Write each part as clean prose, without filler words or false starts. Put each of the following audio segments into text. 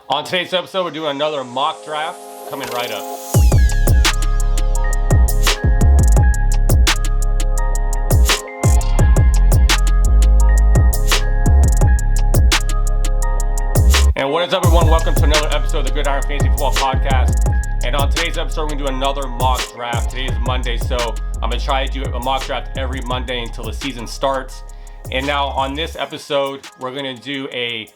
On today's episode, we're doing another mock draft coming right up. And what is up, everyone? Welcome to another episode of the Gridiron Fantasy Football Podcast. And on today's episode, we're going to do another mock draft. Today is Monday, so I'm going to try to do a mock draft every Monday until the season starts. And now on this episode, we're going to do a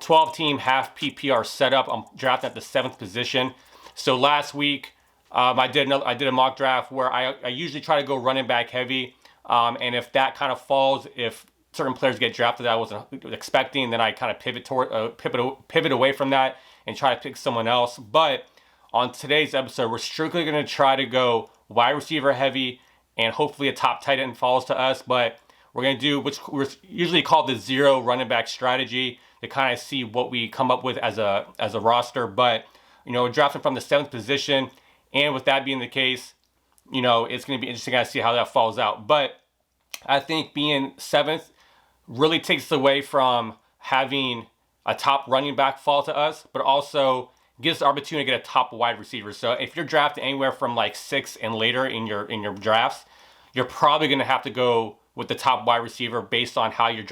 12-team half PPR setup. I'm drafting at the 7th position. So last week, I did a mock draft where I usually try to go running back heavy. And if that kind of falls, if certain players get drafted that I wasn't expecting, then I kind of pivot away from that and try to pick someone else. But on today's episode, we're strictly going to try to go wide receiver heavy, and hopefully a top tight end falls to us. But we're going to do what's usually called the zero running back strategy to kind of see what we come up with as a roster. But, we're drafting from the 7th position. And with that being the case, it's going to be interesting to see how that falls out. But I think being 7th really takes us away from having a top running back fall to us, but also gives the opportunity to get a top wide receiver. So if you're drafting anywhere from like 6 and later in your drafts, you're probably going to have to go with the top wide receiver based on how your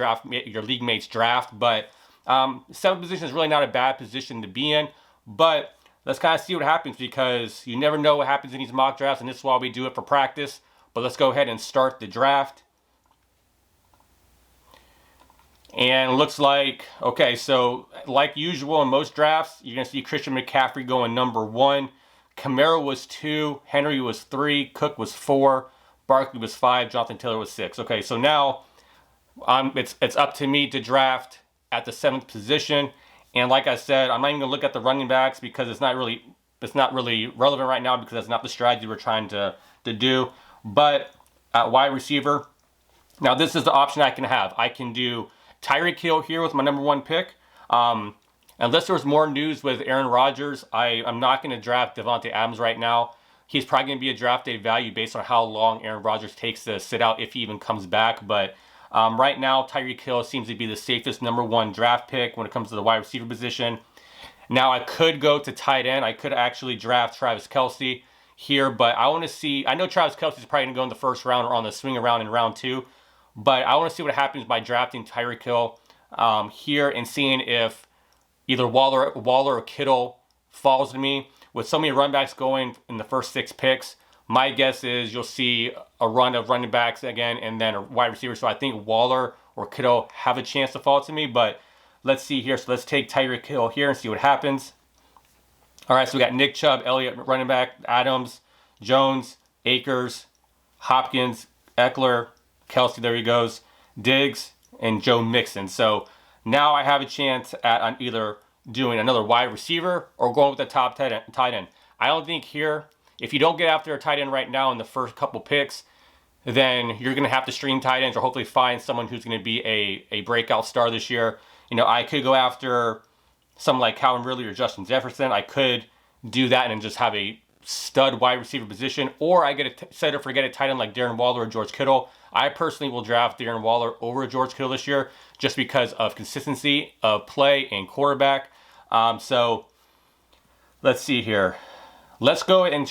league mates draft. But 7th position is really not a bad position to be in, but let's kind of see what happens, because you never know what happens in these mock drafts, and this is why we do it for practice. But let's go ahead and start the draft. And it looks like, okay, so like usual in most drafts, you're going to see Christian McCaffrey going number 1. Kamara was 2. Henry was 3. Cook was 4. Barkley was 5. Jonathan Taylor was 6. Okay, so now it's up to me to draft at the 7th position. And like I said, I'm not even going to look at the running backs because it's not really relevant right now, because that's not the strategy we're trying to do. But at wide receiver, now this is the option I can have. I can do Tyreek Hill here with my number 1 pick. Unless there's more news with Aaron Rodgers, I'm not going to draft Devontae Adams right now. He's probably going to be a draft day value based on how long Aaron Rodgers takes to sit out if he even comes back. But right now, Tyreek Hill seems to be the safest number 1 draft pick when it comes to the wide receiver position. Now, I could go to tight end. I could actually draft Travis Kelce here, but I want to see. I know Travis Kelce is probably going to go in the first round or on the swing around in round 2. But I want to see what happens by drafting Tyreek Hill here and seeing if either Waller or Kittle falls to me. With so many running backs going in the first 6 picks, my guess is you'll see a run of running backs again and then a wide receiver. So I think Waller or Kittle have a chance to fall to me. But let's see here. So let's take Tyreek Hill here and see what happens. All right, so we got Nick Chubb, Elliott running back, Adams, Jones, Akers, Hopkins, Eckler, Kelce, there he goes, Diggs, and Joe Mixon. So now I have a chance at either doing another wide receiver or going with the top tight end. I don't think here, if you don't get after a tight end right now in the first couple picks, then you're going to have to stream tight ends or hopefully find someone who's going to be a breakout star this year. I could go after someone like Calvin Ridley or Justin Jefferson. I could do that and just have a stud wide receiver position, or I get a set or forget a tight end like Darren Waller or George Kittle. I personally will draft Darren Waller over George Kittle this year just because of consistency of play and quarterback. So let's see here. Let's go and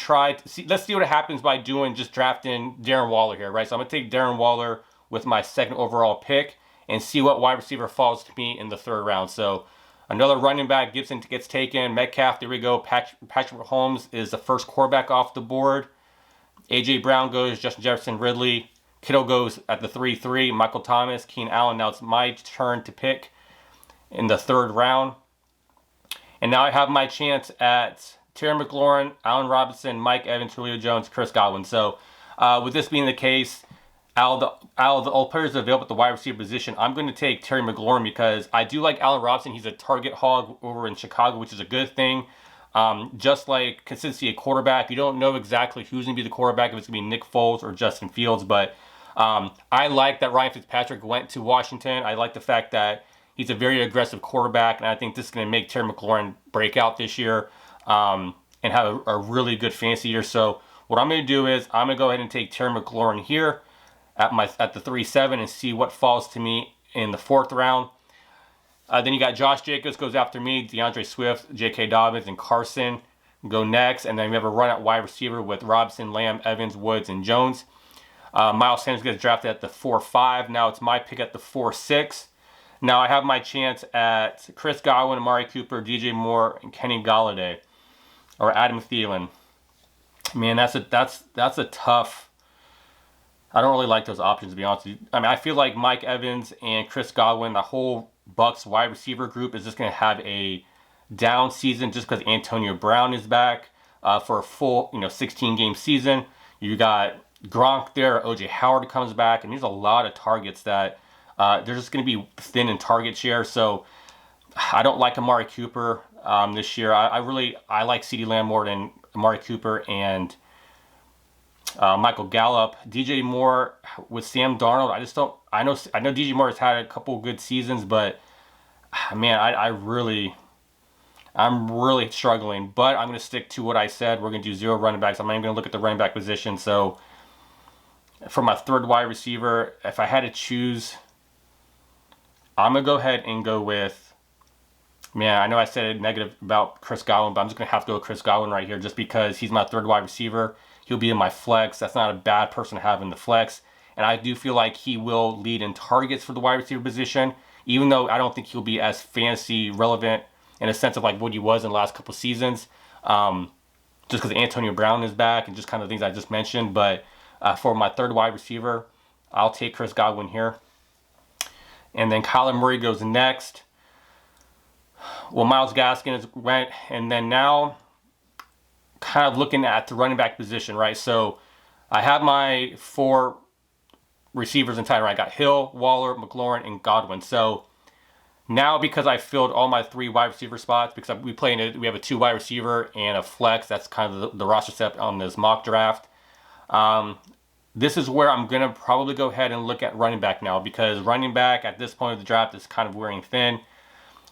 let's see what happens by just drafting Darren Waller here, right? So I'm going to take Darren Waller with my 2nd overall pick and see what wide receiver falls to me in the 3rd round. So another running back, Gibson gets taken. Metcalf, there we go. Patrick Mahomes is the first quarterback off the board. A.J. Brown goes, Justin Jefferson, Ridley. Kittle goes at the 3-3. Michael Thomas, Keenan Allen. Now it's my turn to pick in the 3rd round. And now I have my chance at Terry McLaurin, Allen Robinson, Mike Evans, Julio Jones, Chris Godwin. So with this being the case, out of the all players available at the wide receiver position, I'm going to take Terry McLaurin because I do like Allen Robinson. He's a target hog over in Chicago, which is a good thing. Just like consistency at quarterback, you don't know exactly who's going to be the quarterback, if it's going to be Nick Foles or Justin Fields. But I like that Ryan Fitzpatrick went to Washington. I like the fact that he's a very aggressive quarterback, and I think this is going to make Terry McLaurin break out this year and have a really good fantasy year. So what I'm going to do is I'm going to go ahead and take Terry McLaurin here at the 3-7 and see what falls to me in the 4th round. Then you got Josh Jacobs goes after me, DeAndre Swift, J.K. Dobbins, and Carson go next. And then we have a run at wide receiver with Robinson, Lamb, Evans, Woods, and Jones. Miles Sanders gets drafted at the 4-5. Now it's my pick at the 4-6. Now I have my chance at Chris Godwin, Amari Cooper, DJ Moore, and Kenny Golladay, or Adam Thielen. Man, that's a tough. I don't really like those options, to be honest with you. I mean, I feel like Mike Evans and Chris Godwin, the whole Bucs wide receiver group, is just going to have a down season just because Antonio Brown is back for a full 16-game season. You got Gronk there, OJ Howard comes back, and there's a lot of targets that they're just going to be thin in target share. So I don't like Amari Cooper this year. I like CeeDee Lamb more than Amari Cooper and Michael Gallup. DJ Moore with Sam Darnold, I just don't. I know DJ Moore has had a couple good seasons, but man, I'm really struggling. But I'm going to stick to what I said. We're going to do 0 running backs. I'm not even going to look at the running back position. So for my third wide receiver, if I had to choose, I'm going to go ahead and go with, man, I know I said negative about Chris Godwin, but I'm just going to have to go with Chris Godwin right here just because he's my third wide receiver. He'll be in my flex. That's not a bad person to have in the flex. And I do feel like he will lead in targets for the wide receiver position, even though I don't think he'll be as fantasy relevant in a sense of like what he was in the last couple seasons, just because Antonio Brown is back and just kind of things I just mentioned. But for my third wide receiver, I'll take Chris Godwin here. And then Kyler Murray goes next. Well, Myles Gaskin went, and then now kind of looking at the running back position, right? So I have my 4 receivers in tight end. I got Hill, Waller, McLaurin, and Godwin. So now because I filled all my 3 wide receiver spots, because we have a 2 wide receiver and a flex. That's kind of the roster set on this mock draft. This is where I'm going to probably go ahead and look at running back now, because running back at this point of the draft is kind of wearing thin.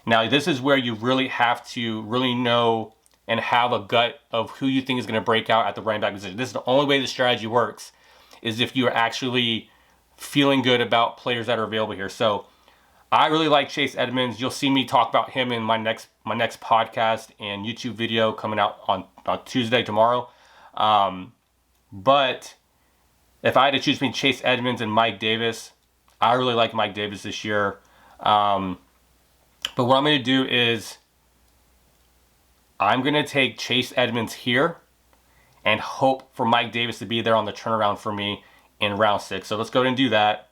Now, this is where you really have to really know and have a gut of who you think is going to break out at the running back position. This is the only way the strategy works, is if you're actually feeling good about players that are available here. So I really like Chase Edmonds. You'll see me talk about him in my next podcast and YouTube video coming out on Tuesday, tomorrow. But if I had to choose between Chase Edmonds and Mike Davis, I really like Mike Davis this year. But what I'm going to do is I'm going to take Chase Edmonds here and hope for Mike Davis to be there on the turnaround for me in round 6. So let's go ahead and do that.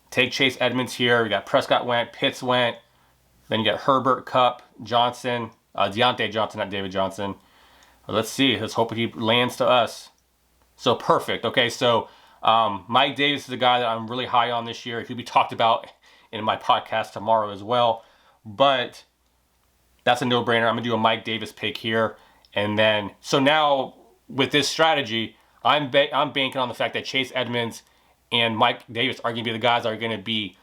Take Chase Edmonds here. We got Prescott went, Pitts went. Then you got Herbert, Kupp, Johnson, Deontay Johnson, not David Johnson. Well, let's see. Let's hope he lands to us. So perfect. Okay, so Mike Davis is a guy that I'm really high on this year. He'll be talked about in my podcast tomorrow as well. But that's a no-brainer. I'm going to do a Mike Davis pick here. And then, so now with this strategy, I'm banking on the fact that Chase Edmonds and Mike Davis are going to be the guys that are going to be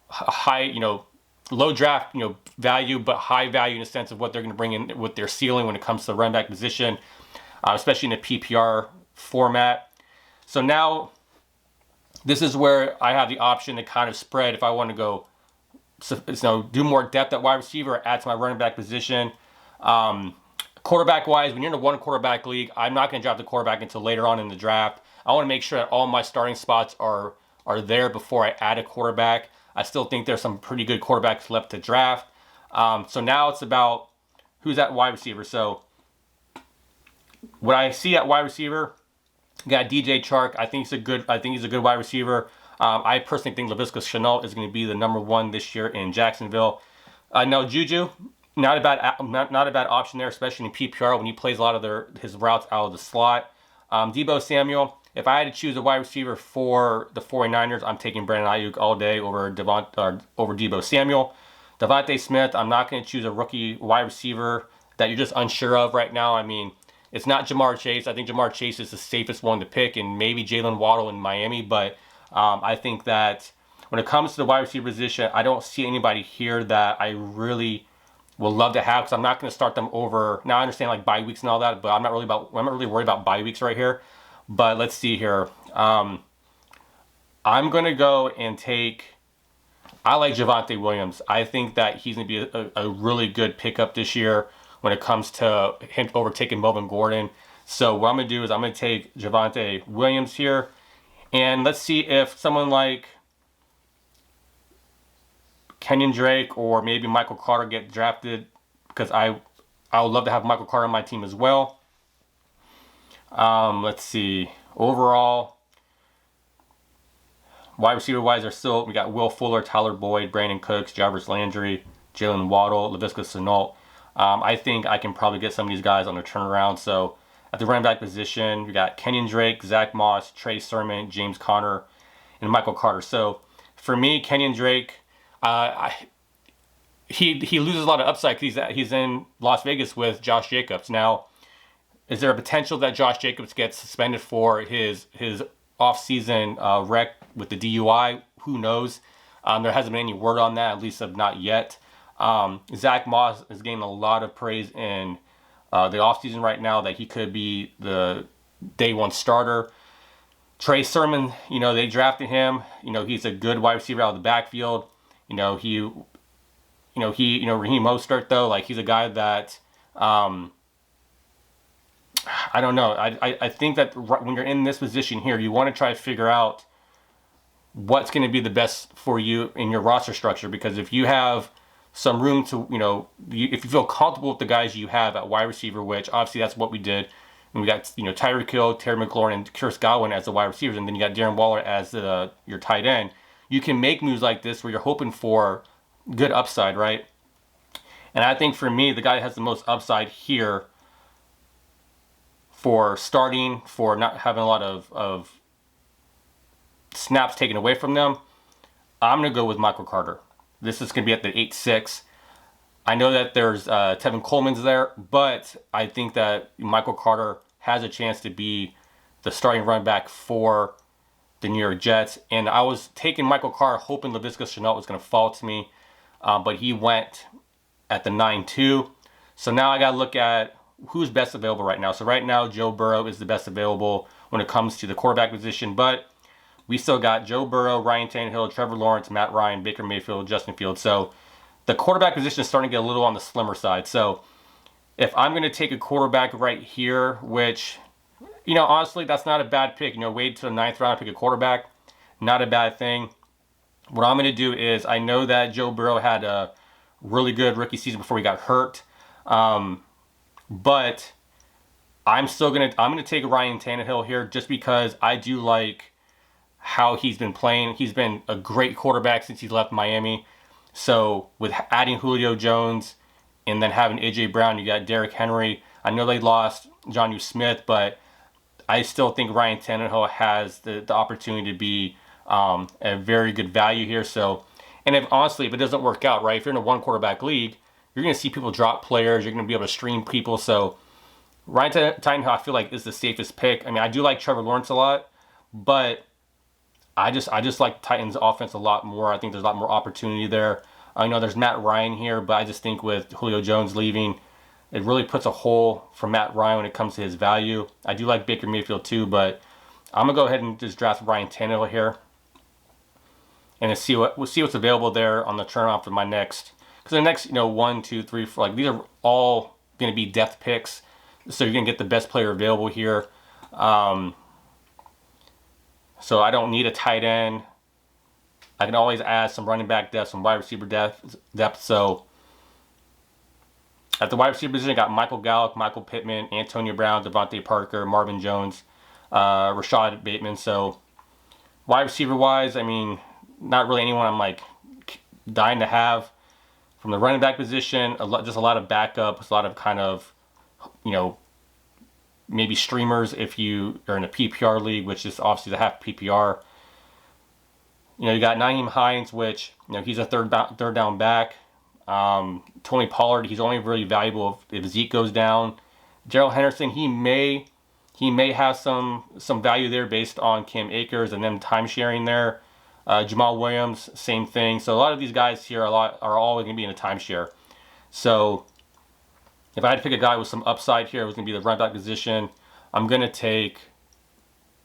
high, low draft, value, but high value in the sense of what they're going to bring in with their ceiling when it comes to the running back position, especially in the PPR format. So now this is where I have the option to kind of spread if I want to go, do more depth at wide receiver, or add to my running back position. Quarterback wise, when you're in a 1 quarterback league, I'm not going to draft the quarterback until later on in the draft. I want to make sure that all my starting spots are there before I add a quarterback. I still think there's some pretty good quarterbacks left to draft. So now it's about who's at wide receiver. So what I see at wide receiver, got DJ Chark. I think he's a good wide receiver. I personally think Laviska Shenault is going to be the number 1 this year in Jacksonville. No, Juju, not a bad option there, especially in PPR when he plays a lot of his routes out of the slot. Deebo Samuel, if I had to choose a wide receiver for the 49ers, I'm taking Brandon Ayuk all day over Deebo Samuel. Devontae Smith, I'm not going to choose a rookie wide receiver that you're just unsure of right now. I mean, it's not Jamar Chase. I think Jamar Chase is the safest one to pick, and maybe Jalen Waddle in Miami. But I think that when it comes to the wide receiver position, I don't see anybody here that I really would love to have, because I'm not going to start them over. Now I understand like bye weeks and all that, but I'm not really worried about bye weeks right here. But let's see here. I'm going to go and take I like Javonte Williams. I think that he's going to be a really good pickup this year when it comes to him overtaking Melvin Gordon. So what I'm going to do is I'm going to take Javonte Williams here. And let's see if someone like Kenyon Drake or maybe Michael Carter get drafted, because I would love to have Michael Carter on my team as well. Let's see. Overall, wide receiver wise, we got Will Fuller, Tyler Boyd, Brandon Cooks, Jarvis Landry, Jalen Waddle, Laviska Shenault. I think I can probably get some of these guys on their turnaround. So at the running back position, we got Kenyon Drake, Zach Moss, Trey Sermon, James Conner, and Michael Carter. So for me, Kenyon Drake, he loses a lot of upside because he's in Las Vegas with Josh Jacobs. Now, is there a potential that Josh Jacobs gets suspended for his off-season wreck with the DUI? Who knows? There hasn't been any word on that, at least not yet. Zach Moss is getting a lot of praise in the offseason right now that he could be the day one starter. Trey Sermon, they drafted him. He's a good wide receiver out of the backfield. Raheem Mostert, though, like, he's a guy that, I don't know. I think that when you're in this position here, you want to try to figure out what's going to be the best for you in your roster structure. Because if you have some room to, if you feel comfortable with the guys you have at wide receiver, which obviously that's what we did. And we got, Tyreek Hill, Terry McLaurin, and Chris Godwin as the wide receivers. And then you got Darren Waller as your tight end. You can make moves like this where you're hoping for good upside, right? And I think for me, the guy that has the most upside here for starting, for not having a lot of snaps taken away from them, I'm going to go with Michael Carter. This is going to be at the 8-6. I know that there's Tevin Coleman's there, but I think that Michael Carter has a chance to be the starting running back for the New York Jets. And I was taking Michael Carter hoping Laviska Shenault was going to fall to me, but he went at the 9-2. So now I got to look at who's best available right now. So right now, Joe Burrow is the best available when it comes to the quarterback position, but we still got Joe Burrow, Ryan Tannehill, Trevor Lawrence, Matt Ryan, Baker Mayfield, Justin Fields. So the quarterback position is starting to get a little on the slimmer side. So if I'm going to take a quarterback right here, which, honestly, that's not a bad pick. Wait till the 9th round to pick a quarterback. Not a bad thing. What I'm going to do is, I know that Joe Burrow had a really good rookie season before he got hurt. But I'm going to take Ryan Tannehill here just because I do like how he's been playing. He's been a great quarterback since he left Miami. So with adding Julio Jones and then having A.J. Brown, you got Derrick Henry. I know they lost Jonnu Smith, but I still think Ryan Tannehill has the opportunity to be a very good value here. So, and if it doesn't work out, right, if you're in a one quarterback league, you're going to see people drop players. You're going to be able to stream people. So Ryan Tannehill, I feel like, is the safest pick. I mean, I do like Trevor Lawrence a lot, but I just like Titans' offense a lot more. I think there's a lot more opportunity there. I know there's Matt Ryan here, but I just think with Julio Jones leaving, it really puts a hole for Matt Ryan when it comes to his value. I do like Baker Mayfield too, but I'm going to go ahead and just draft Ryan Tannehill here. And we'll see what's available there on the turnaround for my next. Because the next, 1, 2, 3, 4, these are all going to be depth picks. So you're going to get the best player available here. So I don't need a tight end. I can always add some running back depth, some wide receiver depth. So at the wide receiver position, I got Michael Gallup, Michael Pittman, Antonio Brown, Devontae Parker, Marvin Jones, Rashad Bateman. So wide receiver wise, not really anyone I'm dying to have. From the running back position, just a lot of backups, a lot of kind of, maybe streamers if you are in a PPR league, which is obviously the half PPR. You got Nyheim Hines, which, he's a third down back. Tony Pollard, he's only really valuable if Zeke goes down. Gerald Henderson, he may have some value there based on Cam Akers and them time sharing there. Jamal Williams, same thing. So a lot of these guys here are all going to be in a timeshare. So if I had to pick a guy with some upside here, it was going to be the running back position. I'm going to take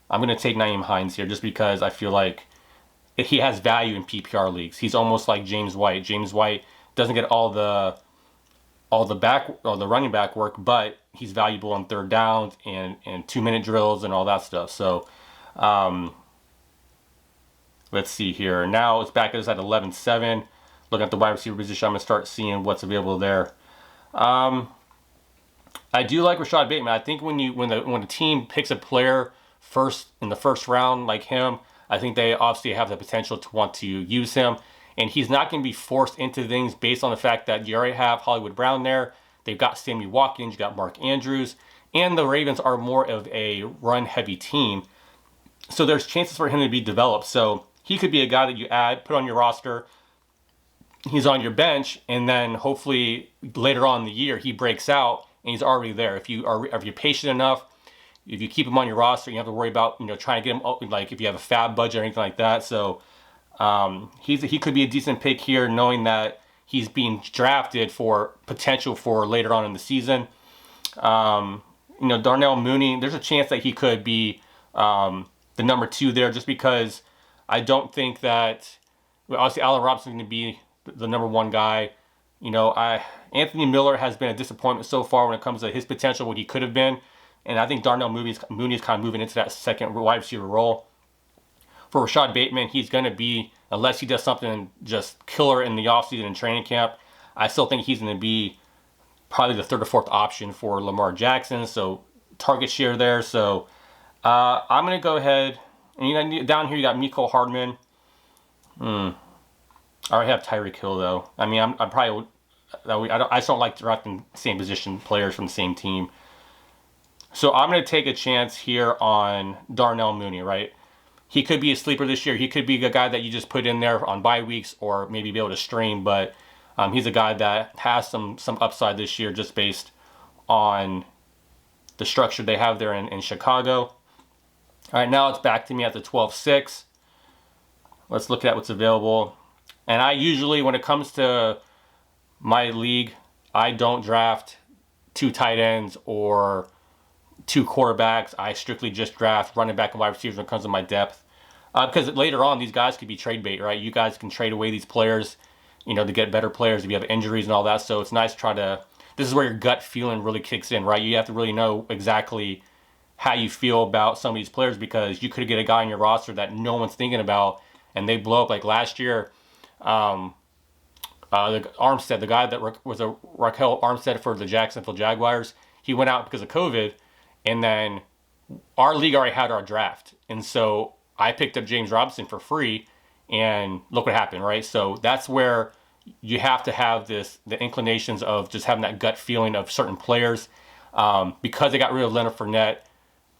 Nyheim Hines here just because I feel like he has value in PPR leagues. He's almost like James White. James White doesn't get all the running back work, but he's valuable on third downs and 2-minute drills and all that stuff. So let's see here. Now it's back at 11-7. Looking at the wide receiver position, I'm gonna start seeing what's available there. I do like Rashad Bateman. I think when the team picks a player first in the first round like him, I think they obviously have the potential to want to use him. And he's not going to be forced into things based on the fact that you already have Hollywood Brown there. They've got Sammy Watkins, you got Mark Andrews, and the Ravens are more of a run-heavy team. So there's chances for him to be developed. So he could be a guy that you add, put on your roster. He's on your bench, and then hopefully later on in the year he breaks out and he's already there. If you're patient enough, if you keep him on your roster, you don't have to worry about trying to get him, like if you have a fab budget or anything like that. So he could be a decent pick here, knowing that he's being drafted for potential for later on in the season. Darnell Mooney, there's a chance that he could be the number 2 there, just because I don't think that obviously Allen Robinson's going to be the number 1 guy. Anthony Miller has been a disappointment so far when it comes to his potential, what he could have been. And I think Darnell Mooney is kind of moving into that second wide receiver role. For Rashad Bateman, he's going to be, unless he does something just killer in the offseason and training camp, I still think he's going to be probably the 3rd or 4th option for Lamar Jackson. So target share there. So I'm going to go ahead. And down here you got Mecole Hardman. I already have Tyreek Hill though. I mean, I'm probably I just don't like drafting same position players from the same team. So I'm going to take a chance here on Darnell Mooney, right? He could be a sleeper this year. He could be a guy that you just put in there on bye weeks or maybe be able to stream, but he's a guy that has some upside this year just based on the structure they have there in Chicago. All right, now it's back to me at the 12-6. Let's look at what's available. And I usually, when it comes to my league, I don't draft 2 tight ends or 2 quarterbacks. I strictly just draft running back and wide receivers when it comes to my depth. Because later on, these guys could be trade bait, right? You guys can trade away these players, to get better players if you have injuries and all that. So it's nice to try to, this is where your gut feeling really kicks in, right? You have to really know exactly how you feel about some of these players, because you could get a guy on your roster that no one's thinking about and they blow up. Like last year, the Armstead, the guy that was a Raquel Armstead for the Jacksonville Jaguars, he went out because of COVID. And then our league already had our draft. And so I picked up James Robinson for free, and look what happened, right? So that's where you have to have the inclinations of just having that gut feeling of certain players. Because they got rid of Leonard Fournette,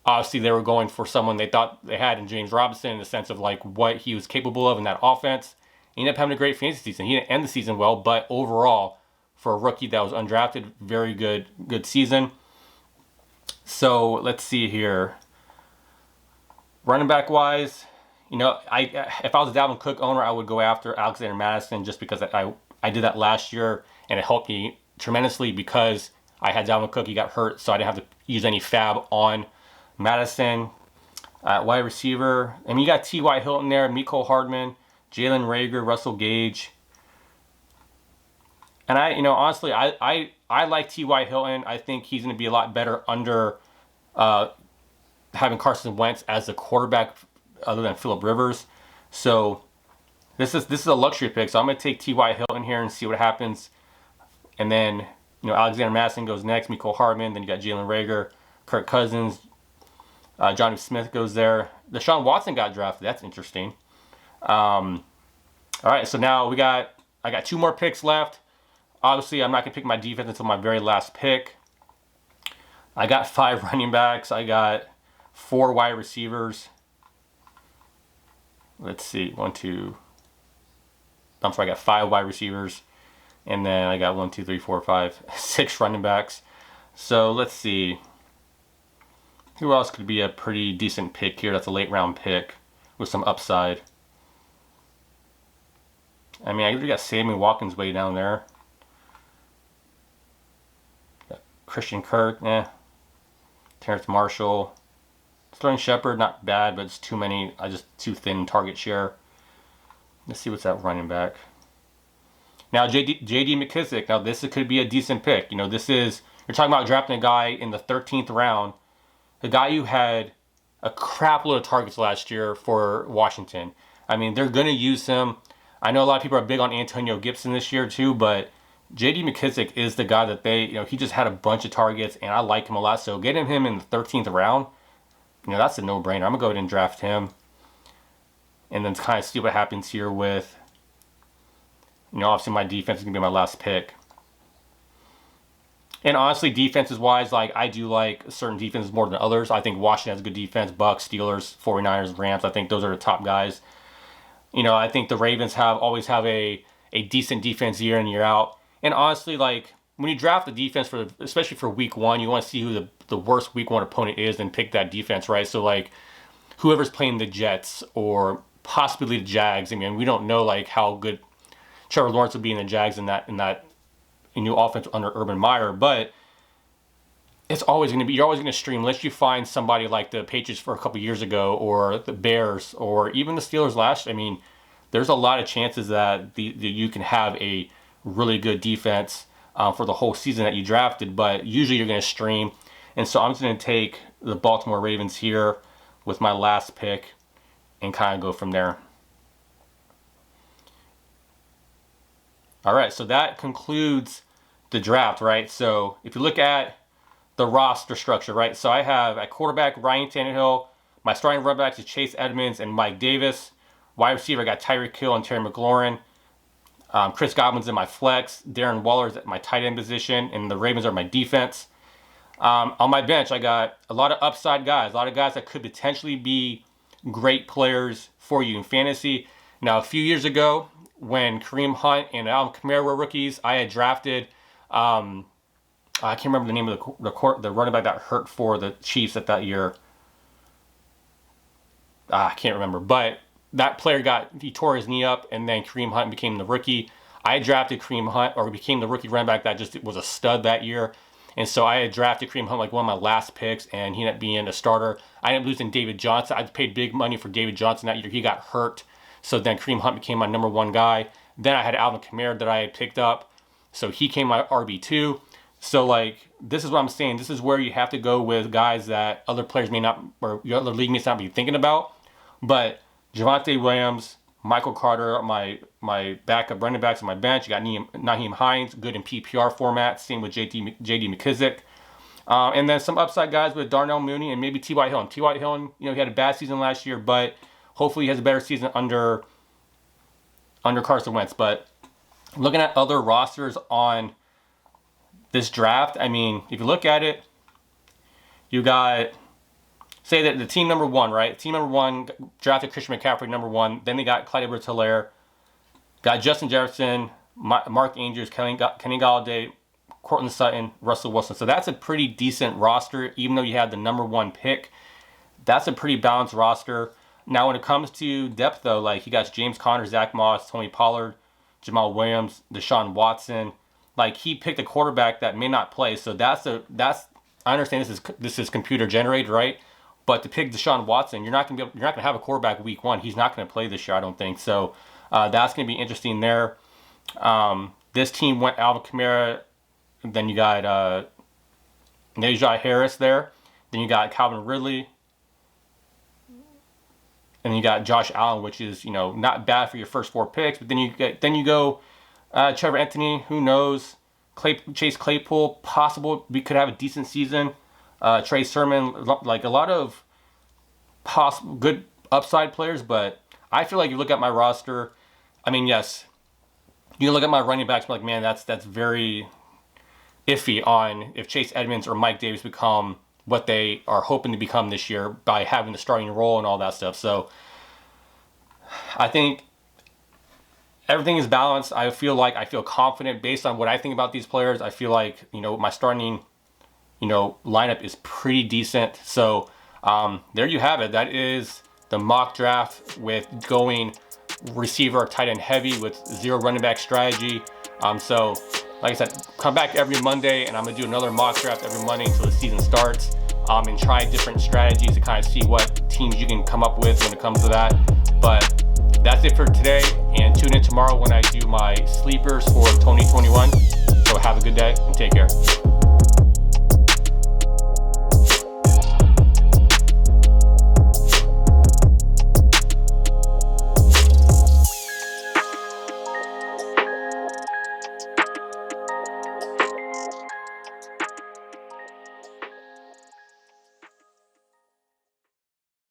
obviously they were going for someone they thought they had in James Robinson in the sense of like what he was capable of in that offense. He ended up having a great fantasy season. He didn't end the season well, but overall, for a rookie that was undrafted, very good season. So let's see here. Running back wise, if I was a Dalvin Cook owner, I would go after Alexander Madison just because I did that last year and it helped me tremendously because I had Dalvin Cook, he got hurt, so I didn't have to use any fab on Madison. Wide receiver, you got T.Y. Hilton there, Mecole Hardman, Jalen Reagor, Russell Gage. And honestly, I like T.Y. Hilton. I think he's going to be a lot better under having Carson Wentz as the quarterback other than Phillip Rivers. So this is a luxury pick. So I'm going to take T.Y. Hilton here and see what happens. And then, Alexander Madison goes next, Mecole Hardman. Then you got Jalen Reagor, Kirk Cousins, Johnny Smith goes there. Deshaun Watson got drafted. That's interesting. All right, so now I got 2 more picks left. Obviously, I'm not going to pick my defense until my very last pick. I got 5 running backs. I got 4 wide receivers. Let's see. I got 5 wide receivers. And then I got 1, 2, 3, 4, 5, 6 running backs. So let's see. Who else could be a pretty decent pick here? That's a late round pick with some upside. I already got Sammy Watkins way down there. Christian Kirk, Terrence Marshall. Sterling Shepard, not bad, but it's too many. Too thin target share. Let's see what's that running back. Now, J.D. Mckissick. Now, this could be a decent pick. You know, this is, you're talking about drafting a guy in the 13th round, a guy who had a crap load of targets last year for Washington. I mean, they're going to use him. I know a lot of people are big on Antonio Gibson this year too, but J.D. Mckissick is the guy that he just had a bunch of targets, and I like him a lot. So getting him in the 13th round, that's a no-brainer. I'm going to go ahead and draft him. And then kind of see what happens here with, obviously my defense is going to be my last pick. And honestly, defenses-wise, I do like certain defenses more than others. I think Washington has a good defense. Bucks, Steelers, 49ers, Rams. I think those are the top guys. I think the Ravens always have a decent defense year in, year out. And honestly, when you draft the defense, especially for week 1, you want to see who the worst week 1 opponent is and pick that defense, right? So, whoever's playing the Jets or possibly the Jags. I mean, we don't know, how good Trevor Lawrence would be in the Jags in that new offense under Urban Meyer, but it's always going to be, you're always going to stream unless you find somebody like the Patriots for a couple years ago, or the Bears, or even the Steelers last. I mean, there's a lot of chances that you can have a really good defense for the whole season that you drafted, but usually you're going to stream. And so I'm just going to take the Baltimore Ravens here with my last pick and kind of go from there. All right, so that concludes the draft, right? So if you look at the roster structure, right? So I have at quarterback Ryan Tannehill. My starting running backs is Chase Edmonds and Mike Davis. Wide receiver, I got Tyreek Hill and Terry McLaurin. Chris Godwin's in my flex. Darren Waller's at my tight end position, and the Ravens are my defense. On my bench, I got a lot of upside guys, a lot of guys that could potentially be great players for you in fantasy. Now, a few years ago, when Kareem Hunt and Alvin Kamara were rookies, I had drafted, I can't remember the name of the running back that hurt for the Chiefs at that year. I can't remember, but that player he tore his knee up, and then Kareem Hunt became the rookie. I drafted Kareem Hunt, or became the rookie running back that just was a stud that year. And so I had drafted Kareem Hunt one of my last picks, and he ended up being a starter. I ended up losing David Johnson. I paid big money for David Johnson that year. He got hurt. So then Kareem Hunt became my number 1 guy. Then I had Alvin Kamara that I had picked up. So he came my RB2. So this is what I'm saying. This is where you have to go with guys that other players may not, or your other league mates not be thinking about. But Javonte Williams, Michael Carter, my backup running backs on my bench. You got Nyheim Hines, good in PPR format. Same with J.D. McKissick. And then some upside guys with Darnell Mooney and maybe T.Y. Hilton. T.Y. Hilton, he had a bad season last year, but hopefully he has a better season under Carson Wentz. But looking at other rosters on this draft, I mean, if you look at it, you got, say that the team number 1, right? Team number 1 drafted Christian McCaffrey number 1. Then they got Clyde Edwards-Helaire, got Justin Jefferson, Mark Andrews, Kenny Galladay, Courtland Sutton, Russell Wilson. So that's a pretty decent roster, even though you had the number 1 pick. That's a pretty balanced roster. Now, when it comes to depth, though, you got James Conner, Zach Moss, Tony Pollard, Jamal Williams, Deshaun Watson. He picked a quarterback that may not play. So that's I understand this is computer generated, right? But to pick Deshaun Watson, you're not gonna have a quarterback week 1. He's not gonna play this year, I don't think. So that's gonna be interesting there. This team went Alvin Kamara. Then you got Najee Harris there. Then you got Calvin Ridley. And you got Josh Allen, which is not bad for your first 4 picks. But then you go Trevor Anthony. Who knows? Chase Claypool, possible. We could have a decent season. Trey Sermon, a lot of possible good upside players. But I feel like you look at my roster. I mean, yes, you look at my running backs. And man, that's very iffy on if Chase Edmonds or Mike Davis become what they are hoping to become this year by having the starting role and all that stuff. So I think everything is balanced. I feel confident based on what I think about these players. I feel like, my starting, lineup is pretty decent. So there you have it. That is the mock draft with going receiver, tight end heavy with 0 running back strategy. So like I said, come back every Monday, and I'm going to do another mock draft every Monday until the season starts, and try different strategies to kind of see what teams you can come up with when it comes to that. But That's it for today, and tune in tomorrow when I do my sleepers for 2021. So have a good day and take care.